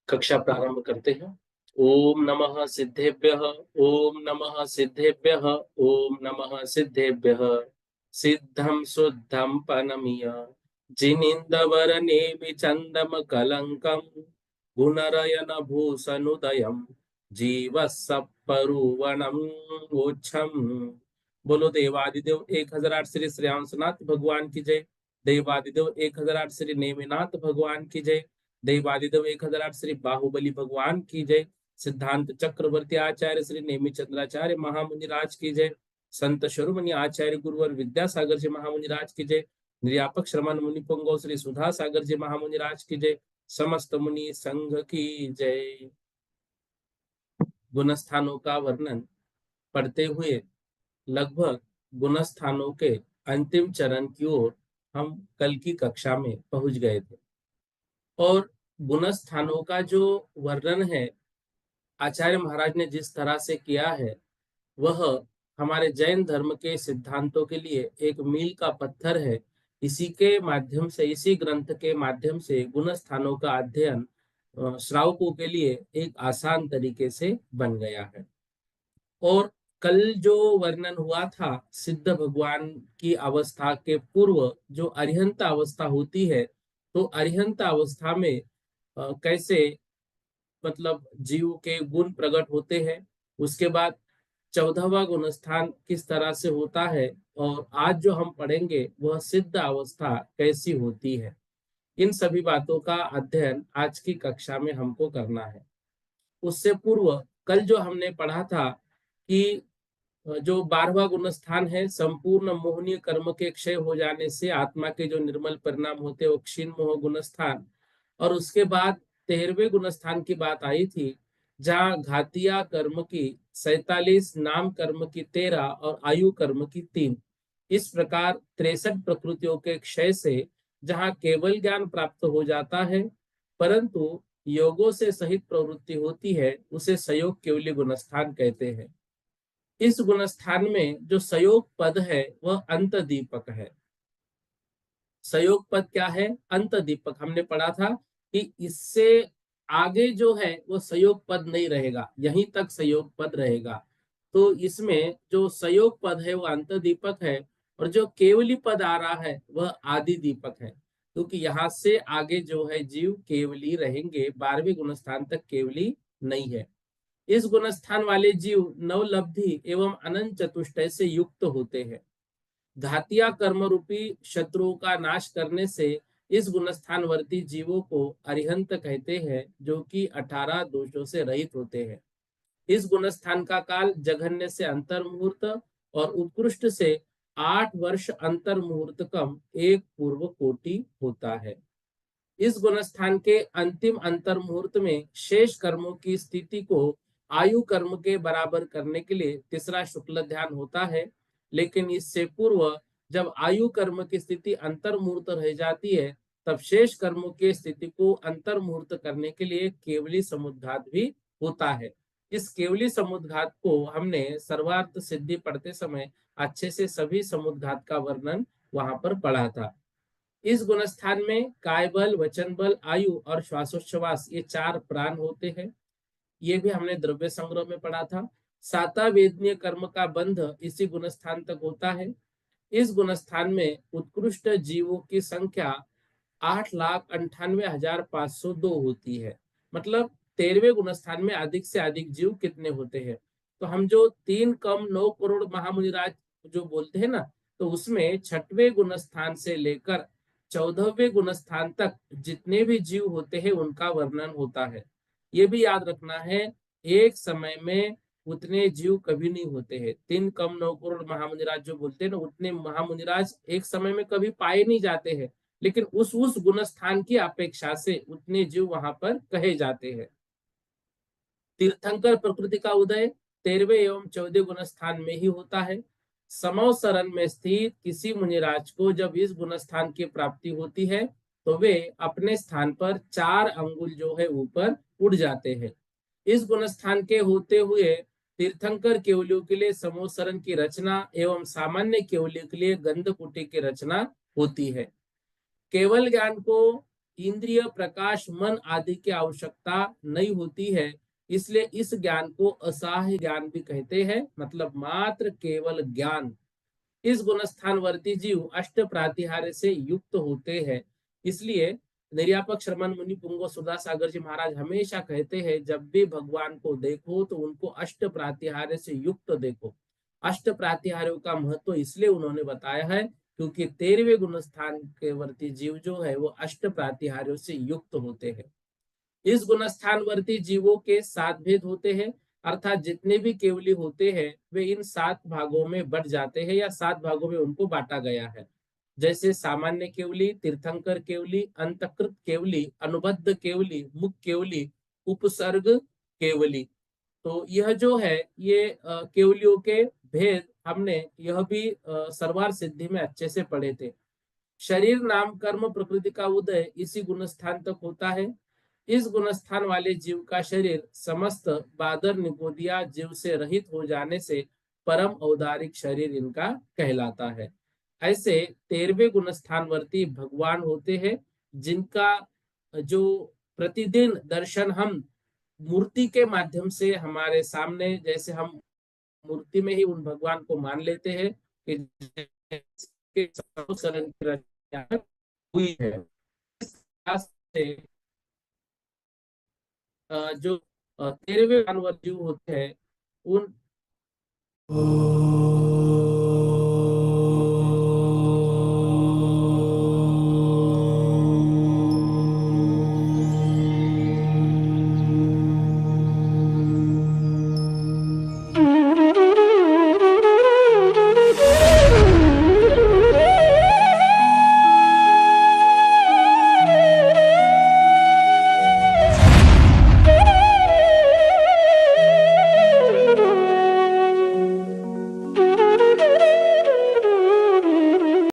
कक्षा प्रारंभ करते हैं। ओम नमः सिद्धेभ्यः। ओम नमः सिद्धेभ्यः। ओम नमः सिद्धेभ्यः। सिद्धं शुद्धं पनमीय जिनिंदवरनेमि चंदम कलंकम गुणरयन भूषणुदयम जीवसपरुवणम ओच्छम। बोलो देवादिदेव 1008 श्री श्रेयांसनाथ भगवान की जय। देवादिदेव 1008 श्री नेमिनाथ भगवान की जय। देवादिदेव 1008 श्री बाहुबली भगवान की जय। सिद्धांत चक्रवर्ती आचार्य श्री नेमी चंद्राचार्य महामुनि राज की जय। संत शिरोमणि आचार्य गुरुवर विद्यासागर जी महामुनि राज की जय। निर्यापक श्रमण मुनि पुंगव श्री सुधा सागर जी महामुनि राज की जय। समस्त मुनि संघ की जय। गुणस्थानों का वर्णन पढ़ते हुए लगभग गुणस्थानों के अंतिम चरण की ओर हम कल की कक्षा में पहुंच गए थे। और गुणस्थानों का जो वर्णन है आचार्य महाराज ने जिस तरह से किया है वह हमारे जैन धर्म के सिद्धांतों के लिए एक मील का पत्थर है। इसी के माध्यम से, इसी ग्रंथ के माध्यम से गुण स्थानों का अध्ययन श्रावकों के लिए एक आसान तरीके से बन गया है। और कल जो वर्णन हुआ था सिद्ध भगवान की अवस्था के पूर्व जो अरिहंत अवस्था होती है, तो अरिहंत अवस्था में कैसे मतलब जीव के गुण प्रकट होते हैं, उसके बाद 14वां गुण स्थान किस तरह से होता है, और आज जो हम पढ़ेंगे वह सिद्ध अवस्था कैसी होती है, इन सभी बातों का अध्ययन आज की कक्षा में हमको करना है। उससे पूर्व कल जो हमने पढ़ा था कि जो 12वां गुण स्थान है, संपूर्ण मोहनीय कर्म के क्षय हो जाने से आत्मा के जो निर्मल परिणाम होते हैं वो क्षीण मोह गुण स्थान। और उसके बाद 13वें गुण स्थान की बात आई थी, जहाँ घातिया कर्म की 47, नाम कर्म की 13 और आयु कर्म की 3, इस प्रकार 63 प्रकृतियों के क्षय से जहाँ केवल ज्ञान प्राप्त हो जाता है परंतु योगों से सहित प्रवृत्ति होती है, उसे सयोग केवली गुणस्थान कहते हैं। इस गुणस्थान में जो सयोग पद है वह अंत दीपक है। सयोग पद क्या है? अंत दीपक। हमने पढ़ा था कि इससे आगे जो है वो सयोग पद नहीं रहेगा, यहीं तक सयोग पद रहेगा। तो इसमें जो सयोग पद है वो अंत दीपक है, और जो केवली पद आ रहा है वह आदि दीपक है, क्योंकि यहाँ से आगे जो है जीव केवली रहेंगे, 12वें गुणस्थान तक केवली नहीं है। इस गुणस्थान वाले जीव नवलब्धि एवं अनंत चतुष्टय से युक्त होते हैं। घातिया कर्म रूपी शत्रुओं का नाश करने से इस गुणस्थानवर्ती जीवों को अरिहंत कहते हैं, जो कि 18 दोषों से रहित होते हैं। इस गुणस्थान का काल जघन्य से अंतर मुहूर्त और उत्कृष्ट से 8 वर्ष अंतर मुहूर्त कम 1 पूर्व कोटि होता है। इस गुणस्थान के अंतिम अंतर मुहूर्त में शेष कर्मों की स्थिति को आयु कर्म के बराबर करने के लिए तीसरा शुक्ल ध्यान होता है, लेकिन इससे पूर्व जब आयु कर्म की स्थिति अंतर मुहूर्त रह जाती है तब शेष कर्मों की स्थिति को अंतर मुहूर्त करने के लिए केवली समुद्घात भी होता है। इस केवली समुद्घात को हमने सर्वार्थ सिद्धि पढ़ते समय अच्छे से सभी समुद्घात का वर्णन वहां पर पढ़ा था। इस गुणस्थान में काय बल, वचन बल, आयु और श्वासोच्छ्वास ये 4 प्राण होते हैं। ये भी हमने द्रव्य संग्रह में पढ़ा था। साता वेदनीय कर्म का बंध इसी गुणस्थान तक होता है। इस गुणस्थान में उत्कृष्ट जीवों की संख्या 8,98,502 होती है। मतलब 13वें गुणस्थान में अधिक से अधिक जीव कितने होते हैं? तो हम जो 3 कम 9 करोड़ महामुनिराज जो बोलते हैं ना, तो उसमें 6वें गुणस्थान से लेकर 14वें गुणस्थान तक जितने भी जीव होते हैं उनका वर्णन होता है। ये भी याद रखना है, एक समय में उतने जीव कभी नहीं होते हैं। 3 कम 9 करोड़ महामुनिराज जो बोलते हैं ना, उतने महामुनिराज एक समय में कभी पाए नहीं जाते हैं, लेकिन उस गुण स्थान की अपेक्षा से उतने जीव वहां पर कहे जाते हैं। तीर्थंकर प्रकृति का उदय 13वें एवं 14वें गुण स्थान में ही होता है। समव शरण में स्थित किसी मुनिराज को जब इस गुण स्थान की प्राप्ति होती है तो वे अपने स्थान पर 4 अंगुल जो है ऊपर उड़ जाते हैं। इस गुण स्थान के होते हुए तीर्थंकर केवलियों के लिए समोसरण की रचना एवं सामान्य केवलियों के लिए गंधकुटी की रचना होती है। केवल ज्ञान को इंद्रिय प्रकाश मन आदि की आवश्यकता नहीं होती है, इसलिए इस ज्ञान को असाह्य ज्ञान भी कहते हैं, मतलब मात्र केवल ज्ञान। इस गुणस्थानवर्ती जीव अष्ट प्रातिहार्य से युक्त होते हैं। इसलिए निर्यापक श्रमण मुनि पुंगव सुधा सागर जी महाराज हमेशा कहते हैं, जब भी भगवान को देखो तो उनको अष्ट प्रातिहार्य से युक्त देखो। अष्ट प्रातिहार्यों का महत्व इसलिए उन्होंने बताया है क्योंकि 13वें गुण स्थान के वर्ती जीव जो है वो अष्ट प्रातिहार्यों से युक्त होते हैं। इस गुणस्थानवर्ती जीवों के 7 भेद होते हैं, अर्थात जितने भी केवली होते हैं वे इन 7 भागों में बढ़ जाते हैं या 7 भागों में उनको बांटा गया है। जैसे सामान्य केवली, तीर्थंकर केवली, अंतकृत केवली, अनुबद्ध केवली, मुख केवली, उपसर्ग केवली। तो यह जो है ये केवलियों के भेद हमने यह भी सरवार सिद्धि में अच्छे से पढ़े थे। शरीर नाम कर्म प्रकृति का उदय इसी गुणस्थान तक होता है। इस गुणस्थान वाले जीव का शरीर समस्त बादर निगोदिया जीव से रहित हो जाने से परम औदारिक शरीर इनका कहलाता है। ऐसे 13वें गुणस्थानवर्ती भगवान होते हैं, जिनका जो प्रतिदिन दर्शन हम मूर्ति के माध्यम से हमारे सामने, जैसे हम मूर्ति में ही उन भगवान को मान लेते हैं कि शरण की रचना हुई है। से जो 13वें मानव जीव होते हैं उन